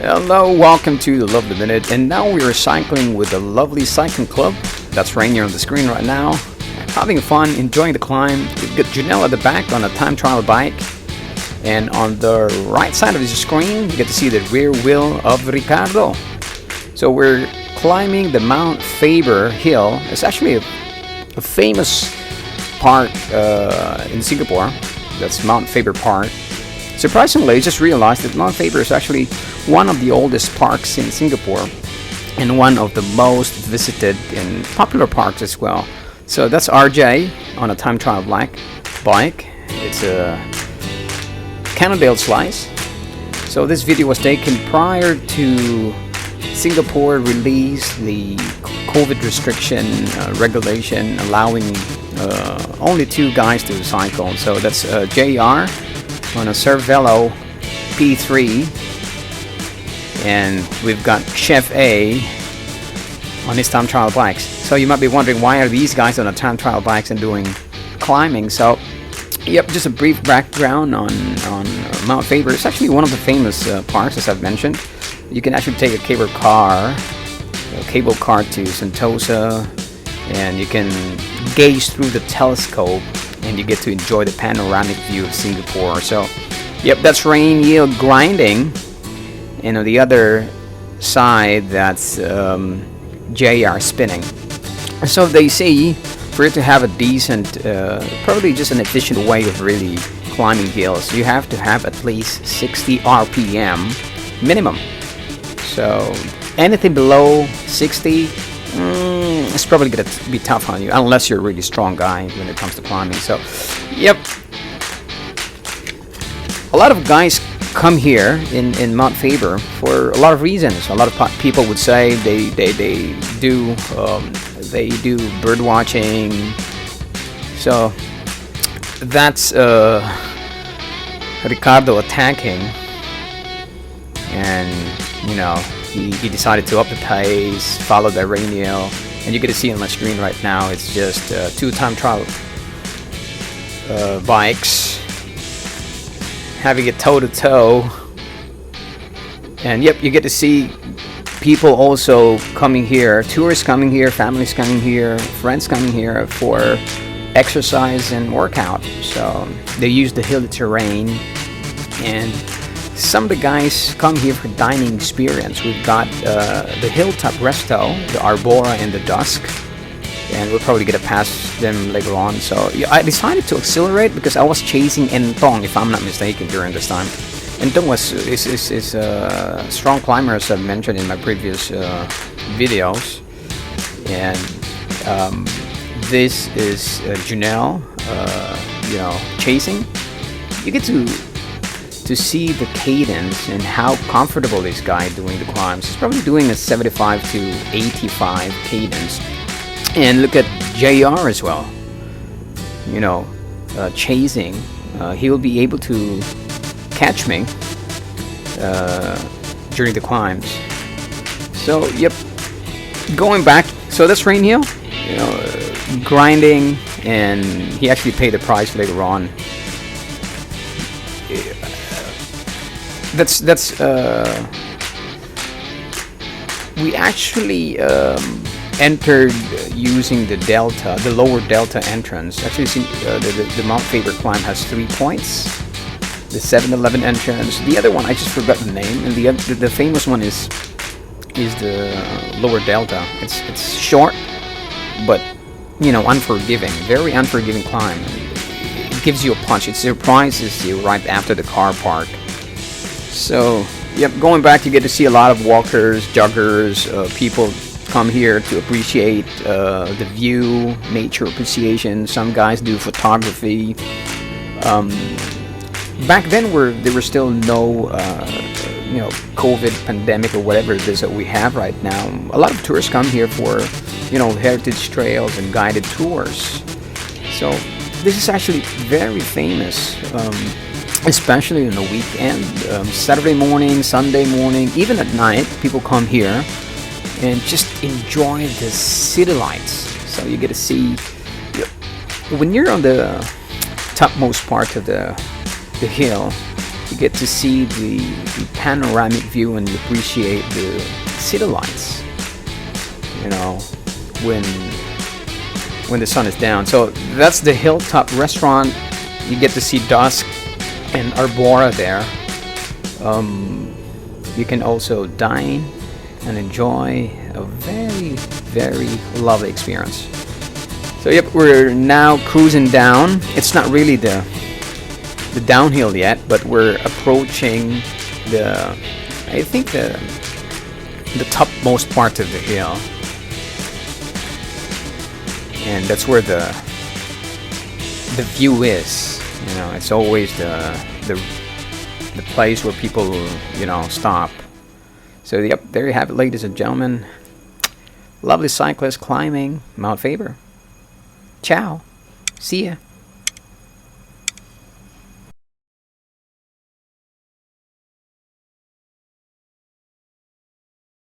Hello, welcome to the Love the Minute, and now we are cycling with the lovely cycling club. That's Rainier on the screen right now. Having fun, enjoying the climb. We've got Janelle at the back on a time trial bike, and on the right side of the screen, you get to see the rear wheel of Ricardo. So we're climbing the Mount Faber hill. It's actually a famous park in Singapore. That's Mount Faber Park. Surprisingly, I just realized that Mount Faber is actually one of the oldest parks in Singapore and one of the most visited and popular parks as well. So that's RJ on a time trial bike. It's a Cannondale Slice. So this video was taken prior to Singapore released the COVID restriction regulation allowing only 2 guys to cycle. So that's JR on a Cervelo P3, and we've got Chef A on his time trial bikes. So you might be wondering, why are these guys on a time trial bikes and doing climbing? So yep, just a brief background on Mount Faber. It's actually one of the famous parks, as I've mentioned. You can actually take a cable car to Sentosa, and you can gaze through the telescope and you get to enjoy the panoramic view of Singapore. So yep, that's rain yield grinding, and on the other side that's JR spinning. So they say for it to have a decent, probably just an efficient way of really climbing hills, you have to have at least 60 RPM minimum. So anything below 60, it's probably going to be tough on you, unless you're a really strong guy when it comes to climbing. So, yep. A lot of guys come here in Mount Faber for a lot of reasons. A lot of people would say they do bird watching. So that's Ricardo attacking, and you know, he decided to up the pace, followed by Rainier, and you get to see on my screen right now, it's just 2 time trial bikes having it toe to toe. And yep, you get to see people also coming here, tourists coming here, families coming here, friends coming here for exercise and workout. So they use the hilly terrain, and some of the guys come here for dining experience. We've got the Hilltop Resto, the Arbora, and the Dusk, and we're probably gonna pass them later on. So yeah, I decided to accelerate because I was chasing Entong, if I'm not mistaken, during this time. Entong is a strong climber, as I've mentioned in my previous videos, and this is Janelle, chasing. You get to see the cadence and how comfortable this guy doing the climbs. He's probably doing a 75 to 85 cadence. And look at JR as well. Chasing. He will be able to catch me during the climbs. So yep, going back. So that's Rainier, grinding, and he actually paid the price later on. We actually entered using the Delta, the lower Delta entrance. Actually, the Mount Faber climb has 3 points. The 7-Eleven entrance. The other one, I just forgot the name, and the famous one is the lower Delta. It's short, but unforgiving. Very unforgiving climb. It gives you a punch. It surprises you right after the car park. So, yep, going back, you get to see a lot of walkers, joggers, people come here to appreciate the view, nature appreciation. Some guys do photography. Back then, there were still no, COVID pandemic or whatever it is that we have right now. A lot of tourists come here for, heritage trails and guided tours. So this is actually very famous. Especially in the weekend, Saturday morning, Sunday morning, even at night, people come here and just enjoy the city lights. So you get to see, when you're on the topmost part of the hill, You get to see the panoramic view and you appreciate the city lights, you know, when the sun is down. So that's the Hilltop Restaurant. You get to see dusk and Arbora there. You can also dine and enjoy a very, very lovely experience. So yep, we're now cruising down. It's not really the downhill yet, but we're approaching I think the topmost part of the hill, and that's where the view is. You know, it's always the place where people, you know, stop. So yep, there you have it, ladies and gentlemen. Lovely cyclist climbing Mount Faber. Ciao. See ya.